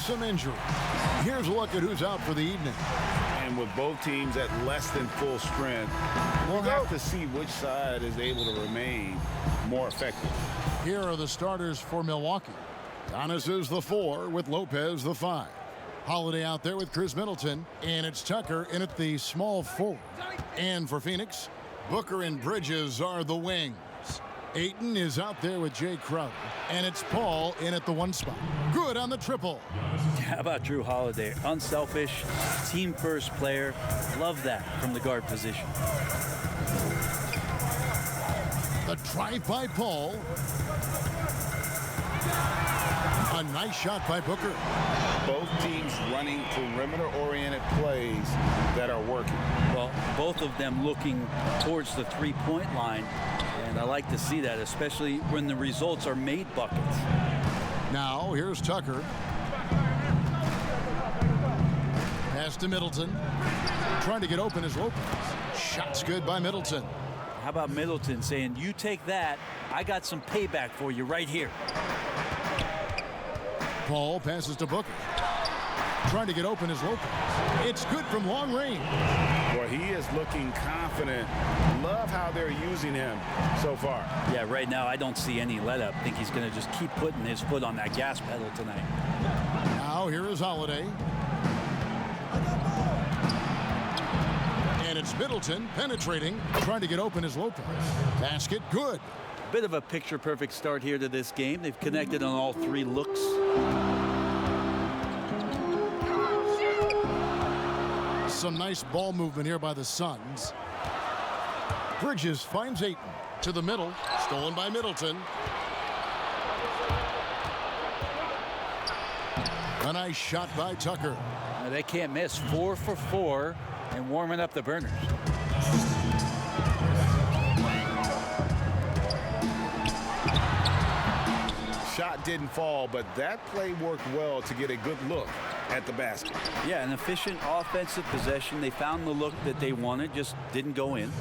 with some injury. Here's a look at who's out for the evening. And with both teams at less than full strength, we'll have to see which side is able to remain more effective. Here are the starters for Milwaukee. Giannis is the 4 with Lopez the 5. Holiday out there with Chris Middleton, and it's Tucker in at the small forward. And for Phoenix, Booker and Bridges are the wings. Ayton is out there with Jay Crowder, and it's Paul in at the 1 spot. Good on the triple. How about Drew Holiday? Unselfish, team-first player. Love that from the guard position. The drive by Paul. A nice shot by Booker. Both teams running perimeter-oriented plays that are working. Well, both of them looking towards the three-point line, and I like to see that, especially when the results are made buckets. Now, here's Tucker. Pass to Middleton. Trying to get open is Lopez. Shot's good by Middleton. How about Middleton saying, you take that, I got some payback for you right here. Paul passes to Booker. Trying to get open is Lopez. It's good from long range. Well, he is looking confident. Love how they're using him so far. Yeah, right now I don't see any let up. I think he's going to just keep putting his foot on that gas pedal tonight. Now here is Holiday. And it's Middleton penetrating. Trying to get open is Lopez. Basket good. Bit of a picture-perfect start here to this game. They've connected on all 3 looks. Some nice ball movement here by the Suns. Bridges finds Ayton to the middle. Stolen by Middleton. A nice shot by Tucker. Now they can't miss. 4 for 4 and warming up the burners. Shot didn't fall, but that play worked well to get a good look at the basket. Yeah, an efficient offensive possession. They found the look that they wanted, just didn't go in.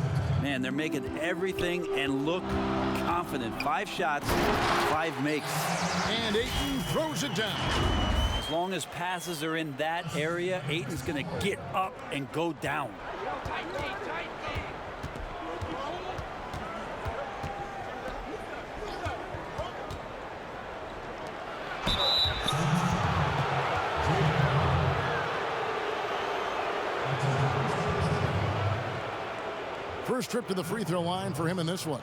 Man, they're making everything and look confident. 5 shots, 5 makes. And Ayton throws it down. As long as passes are in that area, Ayton's going to get up and go down. First trip to the free throw line for him in this one.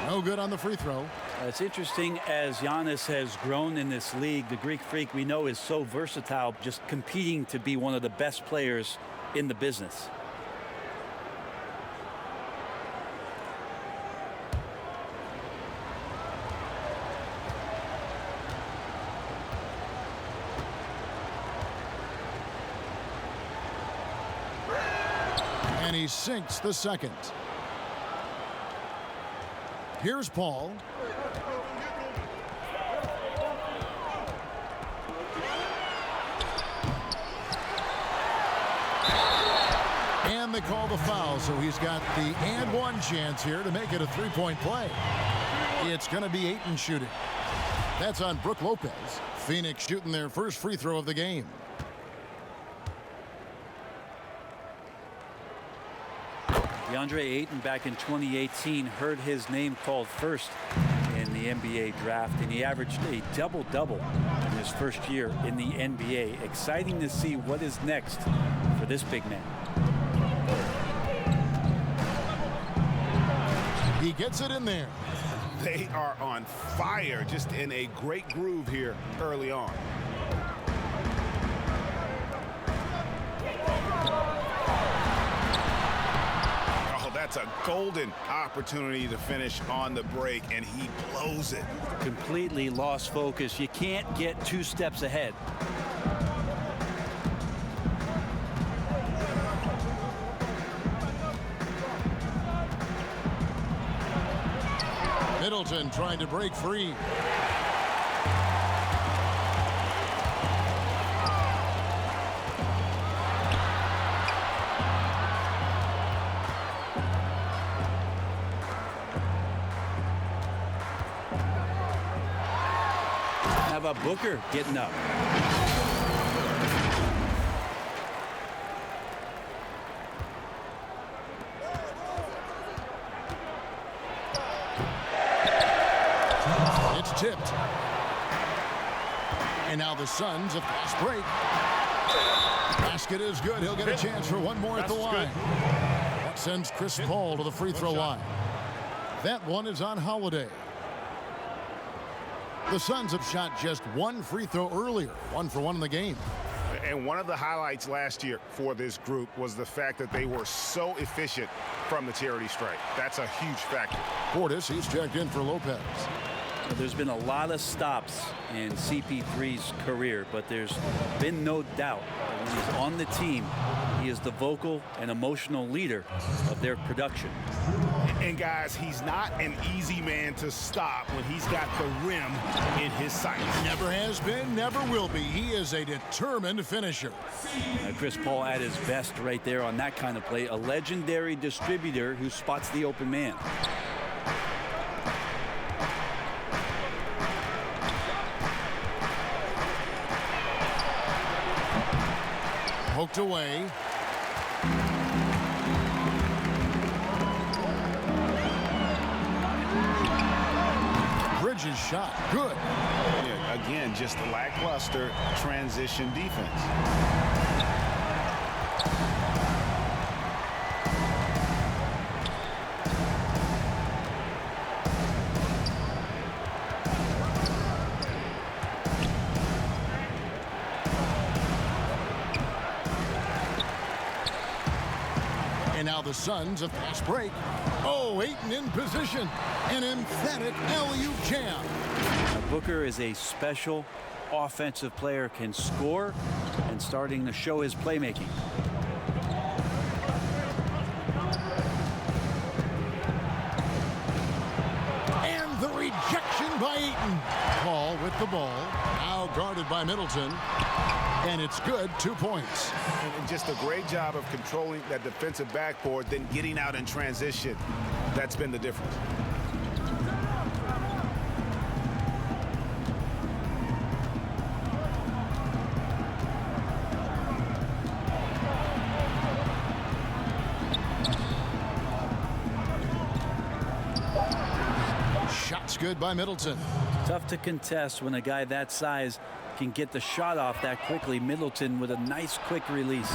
No good on the free throw. It's interesting, as Giannis has grown in this league, the Greek Freak we know is so versatile, just competing to be one of the best players in the business. And he sinks the second. Here's Paul. And they call the foul, so he's got the and one chance here to make it a 3-point play. It's going to be Ayton shooting. That's on Brook Lopez. Phoenix shooting their first free throw of the game. DeAndre Ayton back in 2018 heard his name called first in the NBA draft, and he averaged a double-double in his first year in the NBA. Exciting to see what is next for this big man. He gets it in there. They are on fire, just in a great groove here early on. That's a golden opportunity to finish on the break, and he blows it. Completely lost focus. You can't get 2 steps ahead. Middleton trying to break free. How about Booker getting up? It's tipped. And now the Suns a fast break. Basket is good. He'll get a chance for one more at the line. That sends Chris Paul to the free throw line. That one is on Holiday. The Suns have shot just one free throw earlier, 1 for 1 in the game. And one of the highlights last year for this group was the fact that they were so efficient from the charity stripe. That's a huge factor. Portis, he's checked in for Lopez. There's been a lot of stops in CP3's career, but there's been no doubt that when he's on the team, he is the vocal and emotional leader of their production. And guys, he's not an easy man to stop when he's got the rim in his sights. Never has been, never will be. He is a determined finisher. Chris Paul at his best right there on that kind of play. A legendary distributor who spots the open man. Poked away. Bridges shot. Good. Yeah, again, just lackluster transition defense. Now the Suns a fast break. Oh, Ayton in position. An emphatic alley-oop jam. Booker is a special offensive player, can score and starting to show his playmaking. And the rejection by Ayton. Paul with the ball. Now guarded by Middleton. And it's good, 2 points. And just a great job of controlling that defensive backboard, then getting out in transition. That's been the difference. Shot's good by Middleton. Tough to contest when a guy that size can get the shot off that quickly. Middleton with a nice quick release.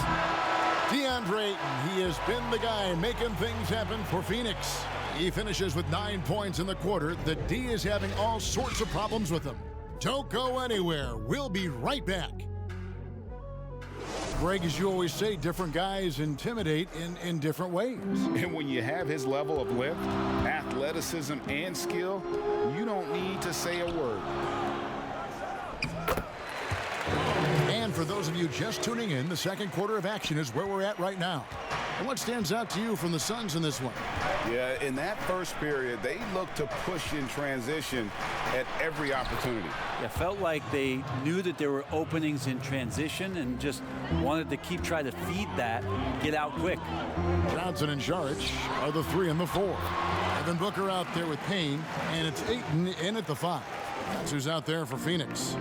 DeAndre Ayton, he has been the guy making things happen for Phoenix. He finishes with 9 points in the quarter. The D is having all sorts of problems with him. Don't go anywhere. We'll be right back. Greg, as you always say, different guys intimidate in different ways. And when you have his level of lift, athleticism, and skill, you don't need to say a word. And for those of you just tuning in, the second quarter of action is where we're at right now. And what stands out to you from the Suns in this one? Yeah, in that first period, they looked to push in transition at every opportunity. It felt like they knew that there were openings in transition and just wanted to keep trying to feed that, get out quick. Johnson and Saric are the 3 and the 4. Evan Booker out there with Payne, and it's Ayton in at the 5. That's who's out there for Phoenix.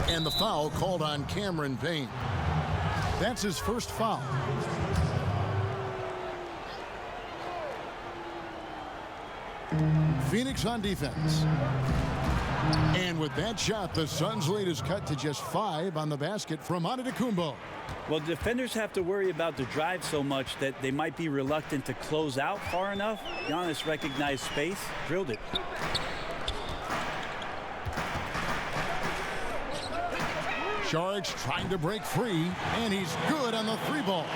And the foul called on Cameron Payne. That's his first foul. Phoenix on defense. And with that shot, the Suns' lead is cut to just 5 on the basket from Antetokounmpo. Well, defenders have to worry about the drive so much that they might be reluctant to close out far enough. Giannis recognized space, drilled it. Saric trying to break free, and he's good on the 3 ball.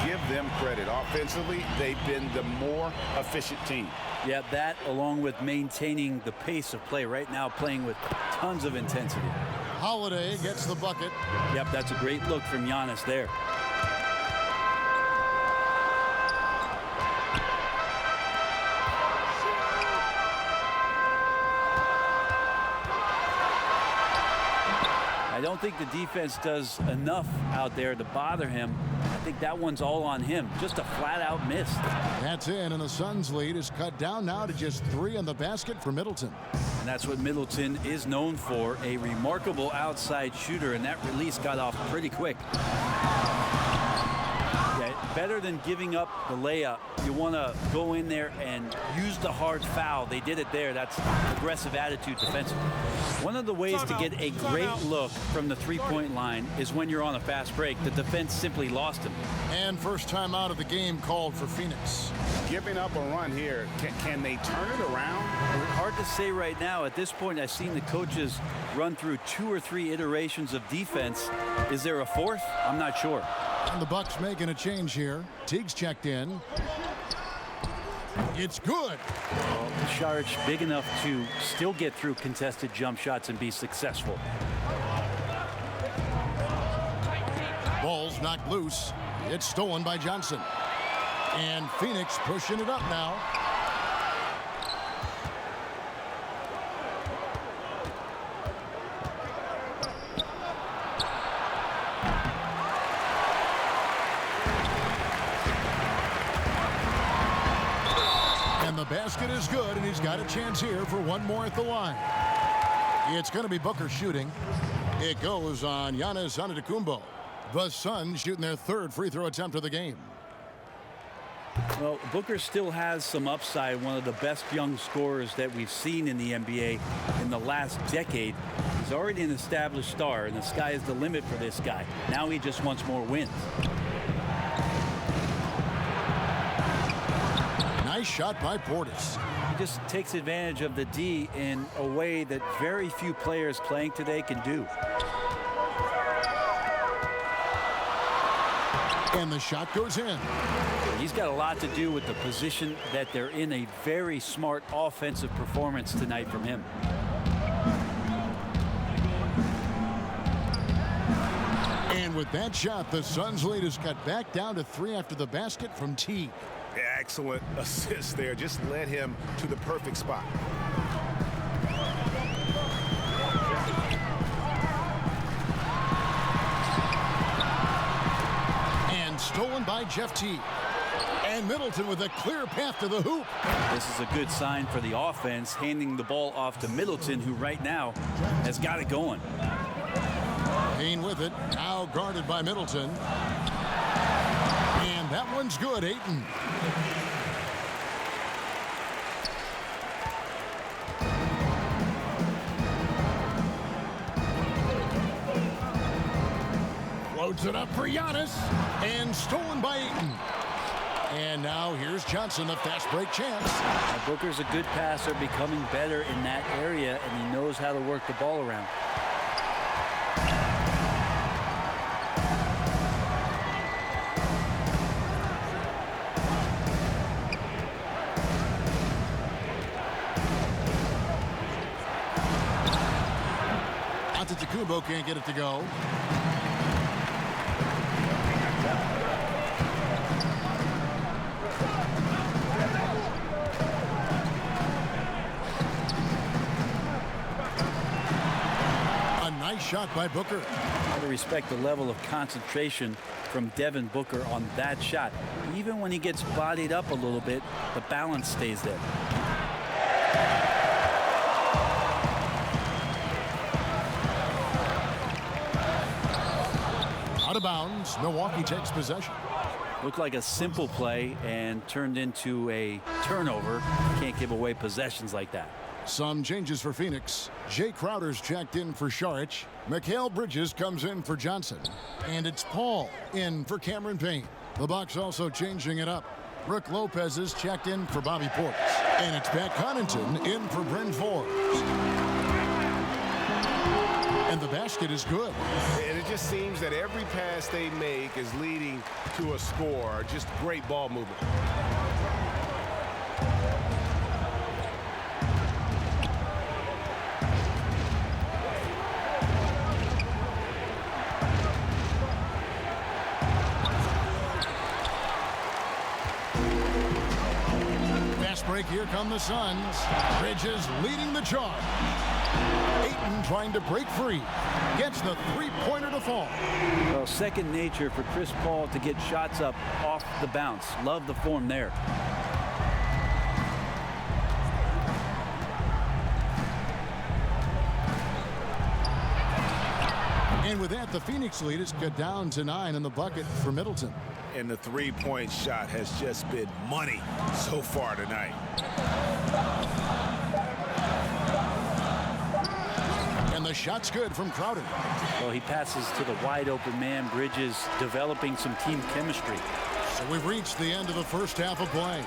Give them credit. Offensively, they've been the more efficient team. Yeah, that along with maintaining the pace of play right now, playing with tons of intensity. Holiday gets the bucket. Yep, that's a great look from Giannis there. don't think the defense does enough out there to bother him. I think that one's all on him. Just a flat-out miss. That's in, and the Suns' lead is cut down now to just 3 on the basket for Middleton. And that's what Middleton is known for, a remarkable outside shooter, and that release got off pretty quick. Yeah, better than giving up the layup, you want to go in there and use the hard foul. They did it there. That's aggressive attitude defensively. One of the ways to get a great look from the three-point line is when you're on a fast break. The defense simply lost him. And first time out of the game called for Phoenix. Giving up a run here, can they turn it around? Hard to say right now. At this point, I've seen the coaches run through 2 or 3 iterations of defense. Is there a fourth? I'm not sure. And the Bucks making a change here. Teague's checked in. It's good. Well, Saric big enough to still get through contested jump shots and be successful. Ball's knocked loose. It's stolen by Johnson. And Phoenix pushing it up now. The basket is good, and he's got a chance here for one more at the line. It's going to be Booker shooting. It goes on Giannis Antetokounmpo. The Suns shooting their 3rd free throw attempt of the game. Well, Booker still has some upside, one of the best young scorers that we've seen in the NBA in the last decade. He's already an established star, and the sky is the limit for this guy. Now he just wants more wins. Nice shot by Portis. He just takes advantage of the D in a way that very few players playing today can do. And the shot goes in. He's got a lot to do with the position that they're in. A very smart offensive performance tonight from him. And with that shot, the Suns' lead is cut back down to 3 after the basket from Teague. Excellent assist there. Just led him to the perfect spot. And stolen by Jeff Teague. And Middleton with a clear path to the hoop. This is a good sign for the offense, handing the ball off to Middleton, who right now has got it going. Payne with it, now guarded by Middleton. And that one's good, Ayton. Floats it up for Giannis. And stolen by Ayton. And now here's Johnson, the fast break chance. Now Booker's a good passer, becoming better in that area, and he knows how to work the ball around. Antetokounmpo can't get it to go. A nice shot by Booker. I respect the level of concentration from Devin Booker on that shot. Even when he gets bodied up a little bit, the balance stays there. Out of bounds, Milwaukee takes possession. Looked like a simple play and turned into a turnover. Can't give away possessions like that. Some changes for Phoenix. Jay Crowder's checked in for Saric. Mikal Bridges comes in for Johnson. And it's Paul in for Cameron Payne. The Bucks also changing it up. Brook Lopez is checked in for Bobby Portis. And it's Pat Connaughton in for Bryn Forbes. And the basket is good. And it just seems that every pass they make is leading to a score. Just great ball movement. Fast break, here come the Suns. Bridges leading the charge. Ayton trying to break free. Gets the three-pointer to fall. Well, second nature for Chris Paul to get shots up off the bounce. Love the form there. And with that, the Phoenix lead is cut down to 9 in the bucket for Middleton. And the three-point shot has just been money so far tonight. And the shot's good from Crowder. Well, he passes to the wide-open man. Bridges developing some team chemistry. So we've reached the end of the first half of play.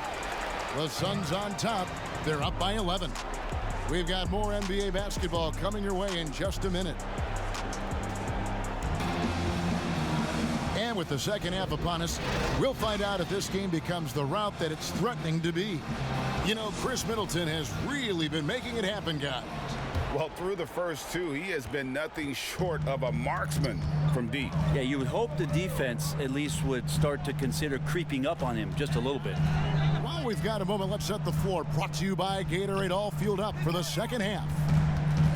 The Suns on top. They're up by 11. We've got more NBA basketball coming your way in just a minute. And with the second half upon us, we'll find out if this game becomes the rout that it's threatening to be. You know, Chris Middleton has really been making it happen, guys. Well, through the first two, he has been nothing short of a marksman from deep. Yeah, you would hope the defense at least would start to consider creeping up on him just a little bit. While we've got a moment, let's set the floor. Brought to you by Gatorade, all fueled up for the second half.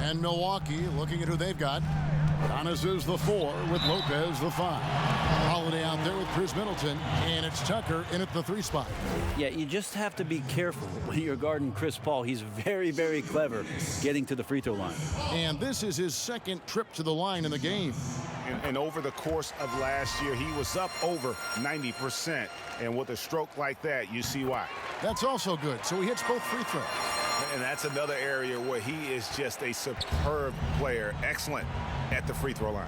And Milwaukee looking at who they've got. Giannis is the 4 with Lopez the 5. Holiday out there with Chris Middleton, and it's Tucker in at the 3 spot. Yeah, you just have to be careful when you're guarding Chris Paul. He's very, very clever getting to the free throw line. And this is his second trip to the line in the game. And over the course of last year, he was up over 90%. And with a stroke like that, you see why. That's also good. So he hits both free throws. And that's another area where he is just a superb player. Excellent at the free throw line.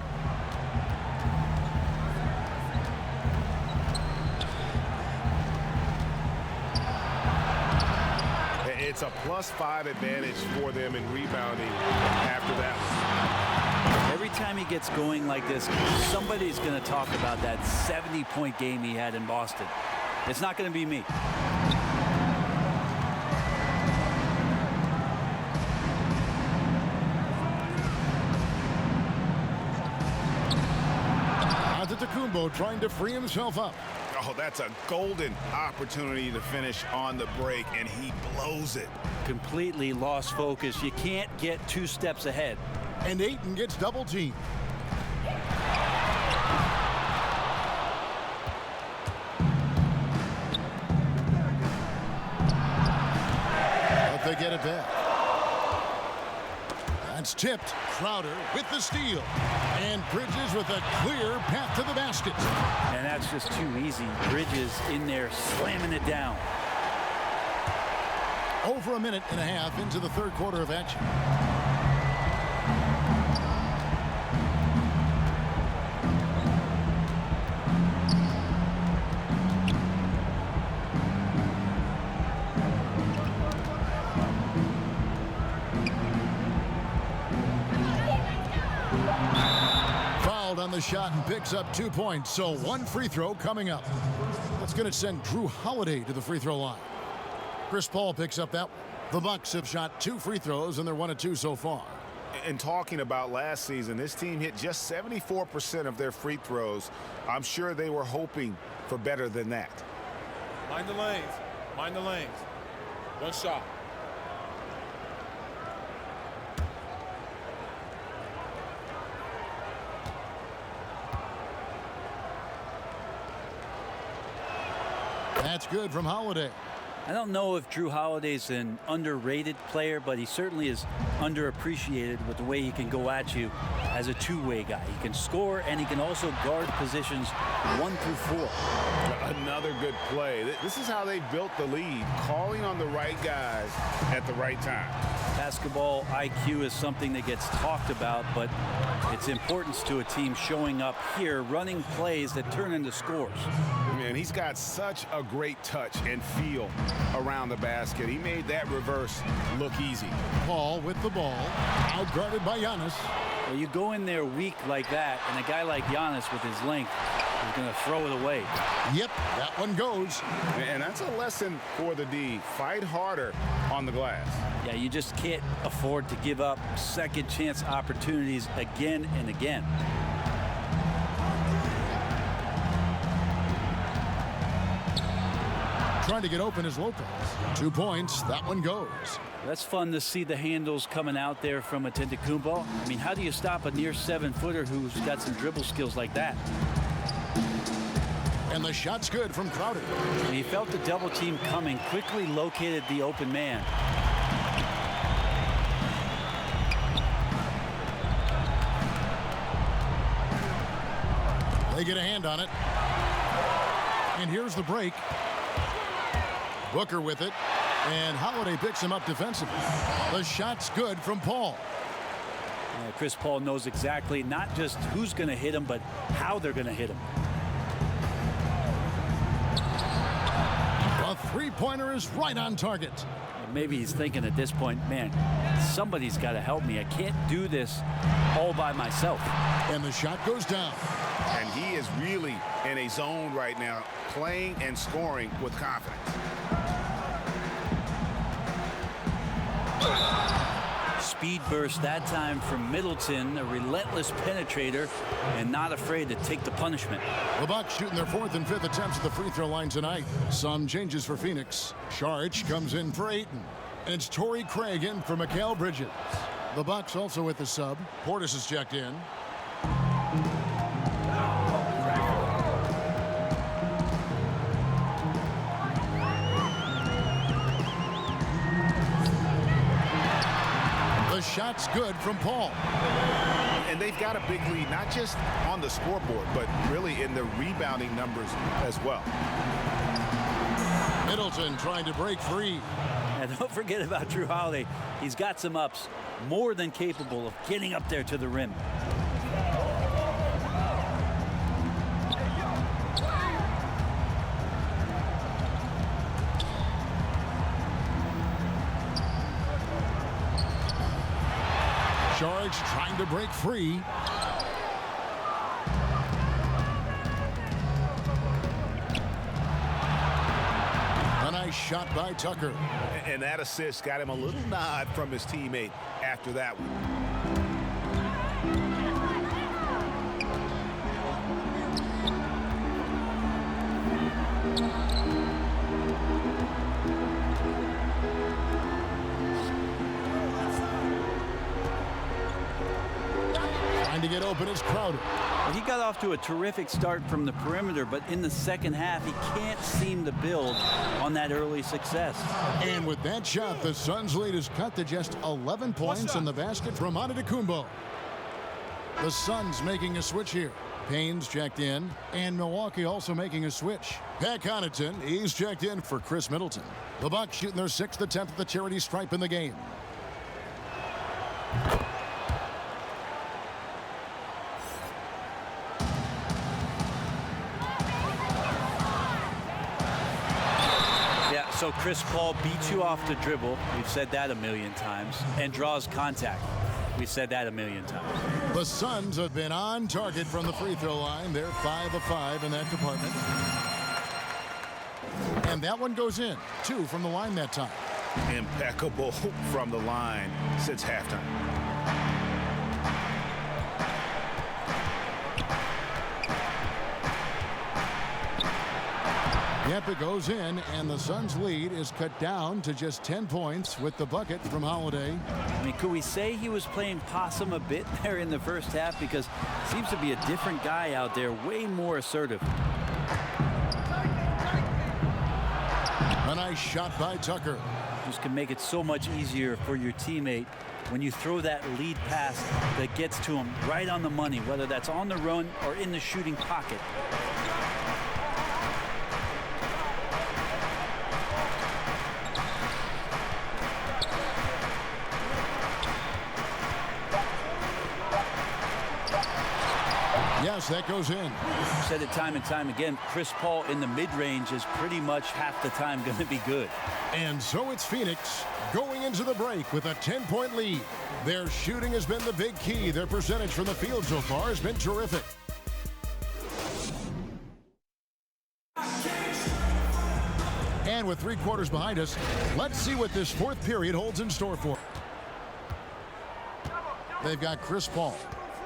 It's a +5 advantage for them in rebounding after that one. Every time he gets going like this, somebody's going to talk about that 70-point game he had in Boston. It's not going to be me. Antetokounmpo trying to free himself up. Oh, that's a golden opportunity to finish on the break, and he blows it. Completely lost focus. You can't get 2 steps ahead. And Ayton gets double teamed. But they get it back. That's tipped. Crowder with the steal. And Bridges with a clear path to the basket. And that's just too easy. Bridges in there slamming it down. Over a minute and a half into the third quarter of action. On the shot and picks up 2 points, so 1 free throw coming up. That's going to send Drew Holiday to the free throw line. Chris Paul picks up that one. The Bucks have shot 2 free throws and they're 1 of 2 so far. And talking about last season, this team hit just 74% of their free throws. I'm sure they were hoping for better than that. Mind the lanes. Mind the lanes. 1 shot. That's good from Holiday. I don't know if Drew Holiday's an underrated player, but he certainly is underappreciated with the way he can go at you as a two-way guy. He can score, and he can also guard positions 1 through 4. Another good play. This is how they built the lead, calling on the right guys at the right time. Basketball IQ is something that gets talked about, but its importance to a team showing up here, running plays that turn into scores. Man, he's got such a great touch and feel around the basket. He made that reverse look easy. Paul with the ball, outguarded by Giannis. Well, you go in there weak like that, and a guy like Giannis with his length is going to throw it away. Yep, that one goes. And that's a lesson for the D. Fight harder on the glass. Yeah, you just can't afford to give up second chance opportunities again and again. Trying to get open is Lopez. 2 points. That one goes. That's fun to see the handles coming out there from Antetokounmpo. I mean, how do you stop a near 7-footer who's got some dribble skills like that? And the shot's good from Crowder. And he felt the double team coming, quickly located the open man. They get a hand on it. And here's the break. Booker with it. And Holiday picks him up defensively. The shot's good from Paul. Yeah, Chris Paul knows exactly not just who's going to hit him, but how they're going to hit him. A three-pointer is right on target. Maybe he's thinking at this point, man, somebody's got to help me. I can't do this all by myself. And the shot goes down. And he is really in a zone right now, playing and scoring with confidence. Speed burst that time from Middleton, a relentless penetrator and not afraid to take the punishment. The Bucks shooting their 4th and 5th attempts at the free throw line tonight. Some changes for Phoenix. Saric comes in for Ayton. And it's Torrey Craig in for Mikal Bridges. The Bucks also with the sub. Portis is checked in. The shot's good from Paul. And they've got a big lead, not just on the scoreboard, but really in the rebounding numbers as well. Middleton trying to break free. And don't forget about Drew Holiday. He's got some ups, more than capable of getting up there to the rim. Saric trying to break free. A nice shot by Tucker. And that assist got him a little nod from his teammate after that one. To get open is Crowder. Well, he got off to a terrific start from the perimeter, but in the second half, he can't seem to build on that early success. And with that shot, the Suns' lead is cut to just 11 points in the basket from Antetokounmpo. The Suns making a switch here. Payne's checked in, and Milwaukee also making a switch. Pat Connaughton, he's checked in for Chris Middleton. The Bucks shooting their 6th attempt at the charity stripe in the game. So Chris Paul beats you off the dribble. We've said that a million times. And draws contact. We've said that a million times. The Suns have been on target from the free throw line. They're 5 of 5 in that department. And that one goes in. 2 from the line that time. Impeccable from the line since halftime. Yep, it goes in, and the Suns' lead is cut down to just 10 points with the bucket from Holiday. I mean, could we say he was playing possum a bit there in the first half? Because it seems to be a different guy out there, way more assertive. A nice shot by Tucker. Just can make it so much easier for your teammate when you throw that lead pass that gets to him right on the money, whether that's on the run or in the shooting pocket. Yes, that goes in. I've said it time and time again, Chris Paul in the mid-range is pretty much half the time going to be good. And so it's Phoenix going into the break with a 10-point lead. Their shooting has been the big key. Their percentage from the field so far has been terrific. And with 3 quarters behind us, let's see what this 4th period holds in store for. They've got Chris Paul,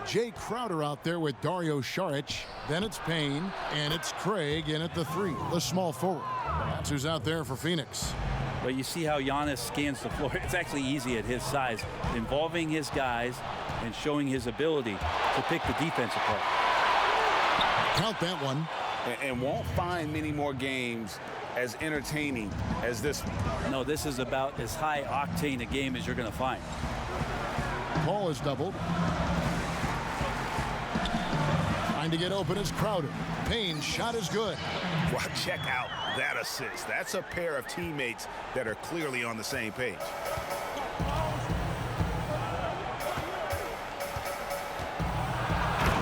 Jay Crowder out there with Dario Saric. Then it's Payne, and it's Craig in at the 3, the small forward. That's who's out there for Phoenix. But you see how Giannis scans the floor. It's actually easy at his size, involving his guys and showing his ability to pick the defense apart. Count that one. And won't find many more games as entertaining as this one. No, this is about as high octane a game as you're going to find. Paul is doubled. Trying to get open is Crowder. Payne's shot is good. Well, check out that assist. That's a pair of teammates that are clearly on the same page.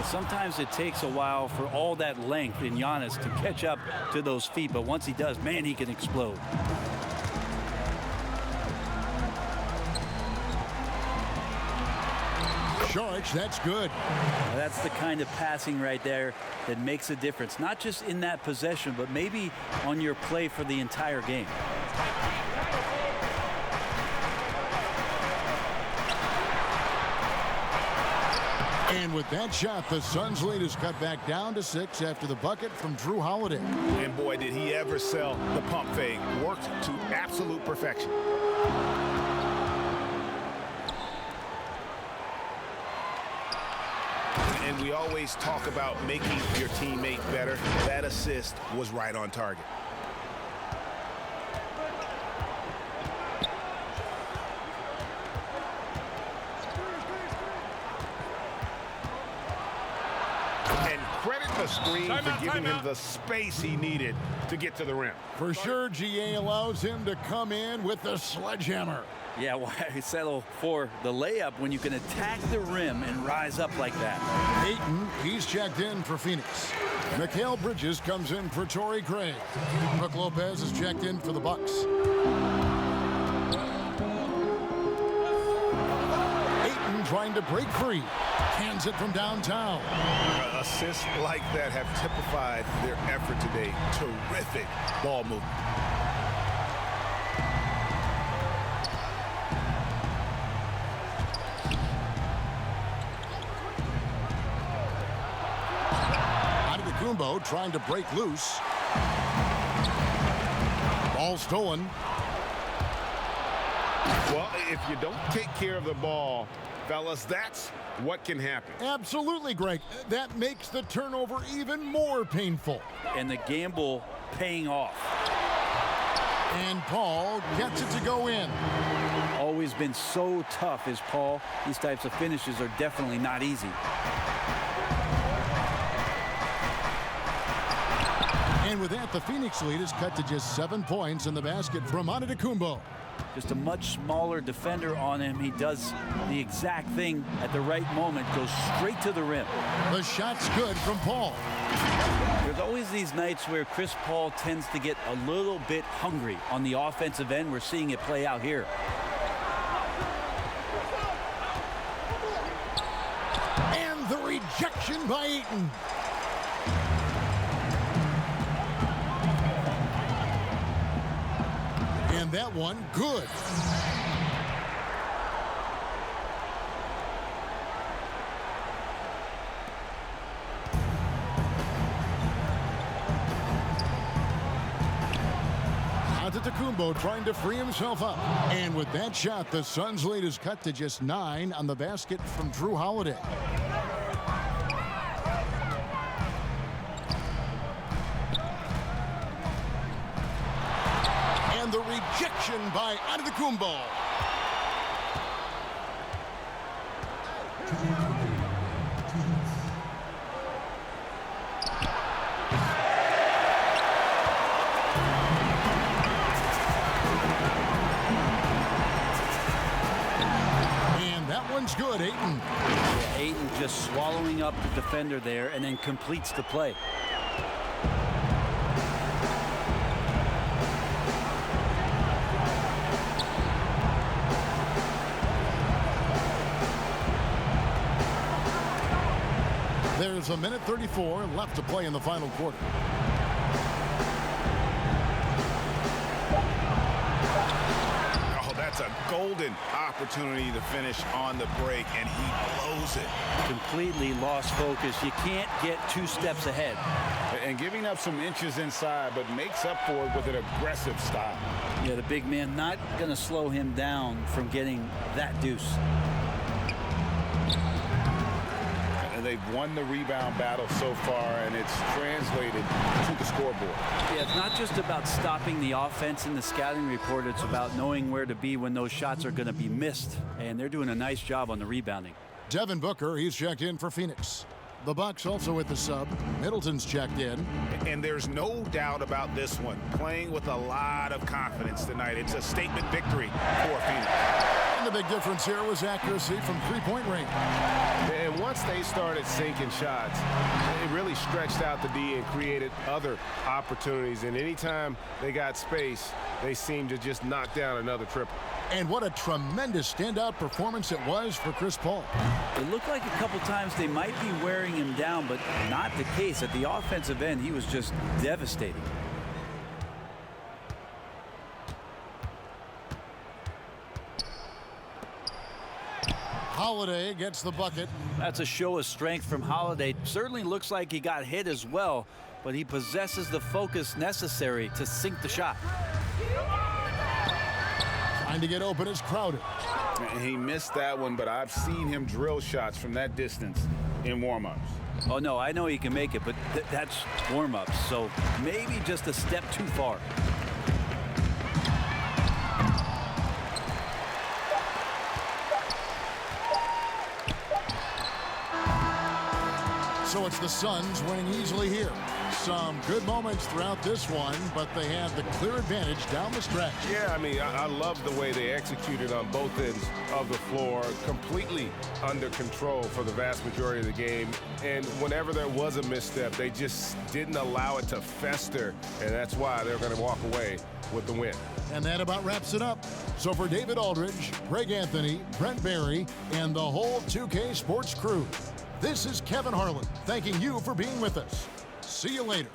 Sometimes it takes a while for all that length in Giannis to catch up to those feet, but once he does, man, he can explode. Sharks, that's good. Now, that's the kind of passing right there that makes a difference, not just in that possession, but maybe on your play for the entire game. And with that shot, the Suns' lead is cut back down to 6 after the bucket from Drew Holiday. And boy, did he ever sell the pump fake. Worked to absolute perfection. And we always talk about making your teammate better. That assist was right on target. And credit the screen for giving him the space he needed to get to the rim. For sure, GA allows him to come in with the sledgehammer. Yeah, why settle for the layup when you can attack the rim and rise up like that? Ayton, he's checked in for Phoenix. Mikal Bridges comes in for Torrey Craig. Brook Lopez is checked in for the Bucks. Ayton trying to break free. Hands it from downtown. Assists like that have typified their effort today. Terrific ball movement. Kumbo trying to break loose. Ball stolen. Well, if you don't take care of the ball, fellas, that's what can happen. Absolutely, Greg. That makes the turnover even more painful. And the gamble paying off. And Paul gets it to go in. Always been so tough is Paul. These types of finishes are definitely not easy. And with that, the Phoenix lead is cut to just 7 points in the basket from Antetokounmpo. Just a much smaller defender on him. He does the exact thing at the right moment, goes straight to the rim. The shot's good from Paul. There's always these nights where Chris Paul tends to get a little bit hungry on the offensive end. We're seeing it play out here. And the rejection by Ayton. And that one, good. Antetokounmpo trying to free himself up. And with that shot, the Suns' lead is cut to just 9 on the basket from Drew Holiday. The rejection by Antetokounmpo. And that one's good, Ayton. Ayton just swallowing up the defender there and then completes the play. There's a minute 34 left to play in the final quarter. Oh, that's a golden opportunity to finish on the break, and he blows it. Completely lost focus. You can't get 2 steps ahead. And giving up some inches inside, but makes up for it with an aggressive style. Yeah, the big man not going to slow him down from getting that deuce. And they've won the rebound battle so far, and it's translated to the scoreboard. Yeah, it's not just about stopping the offense in the scouting report. It's about knowing where to be when those shots are going to be missed. And they're doing a nice job on the rebounding. Devin Booker, he's checked in for Phoenix. The Bucks also with the sub. Middleton's checked in. And there's no doubt about this one. Playing with a lot of confidence tonight. It's a statement victory for Phoenix. And the big difference here was accuracy from three-point range. And once they started sinking shots, it really stretched out the D and created other opportunities. And anytime they got space, they seemed to just knock down another triple. And what a tremendous standout performance it was for Chris Paul. It looked like a couple times they might be wearing him down, but not the case. At the offensive end, he was just devastating. Holiday gets the bucket. That's a show of strength from Holiday. Certainly looks like he got hit as well, but he possesses the focus necessary to sink the shot. Trying to get open is Crowder. He missed that one, but I've seen him drill shots from that distance in warm-ups. Oh, no, I know he can make it, but that's warm-ups, so maybe just a step too far. So it's the Suns winning easily here. Some good moments throughout this one, but they have the clear advantage down the stretch. Yeah, I mean, I love the way they executed on both ends of the floor, completely under control for the vast majority of the game. And whenever there was a misstep, they just didn't allow it to fester, and that's why they're going to walk away with the win. And that about wraps it up. So for David Aldridge, Greg Anthony, Brent Barry, and the whole 2K Sports crew, this is Kevin Harlan thanking you for being with us. See you later.